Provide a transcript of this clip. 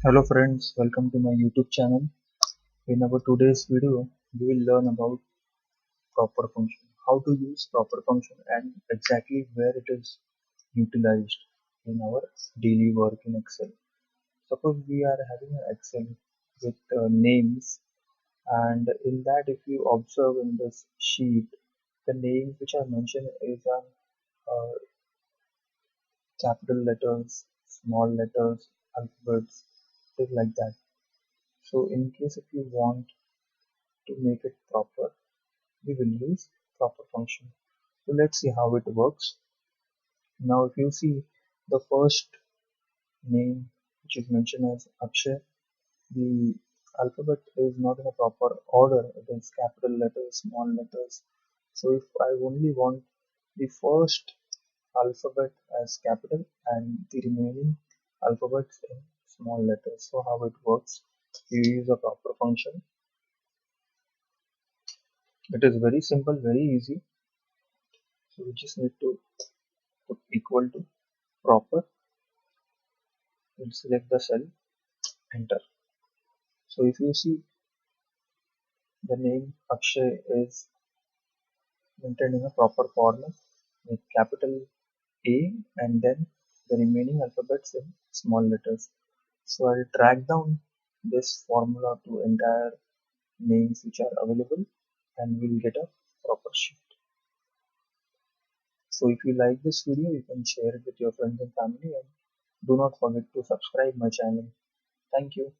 Hello friends, welcome to my YouTube channel. In our today's video, we will learn about proper function, how to use proper function and exactly where it is utilized in our daily work in Excel. Suppose we are having an Excel with names, and in that if you observe in this sheet, the names which are mentioned is on capital letters, small letters, alphabets, things like that. So in case if you want to make it proper, we will use proper function. So let's see how it works. Now if you see the first name which is mentioned as Akshay, the alphabet is not in a proper order. It is capital letters, small letters. So if I only want the first alphabet as capital and the remaining alphabets in small letters. So how it works, you use a proper function. It is very simple, very easy. So we just need to put equal to proper. We'll select the cell, enter. So if you see the name Akshay is maintained in a proper format with capital A and then the remaining alphabets in small letters. So I'll drag down this formula to entire names which are available and we'll get a proper sheet. So if you like this video, you can share it with your friends and family and do not forget to subscribe my channel. Thank you.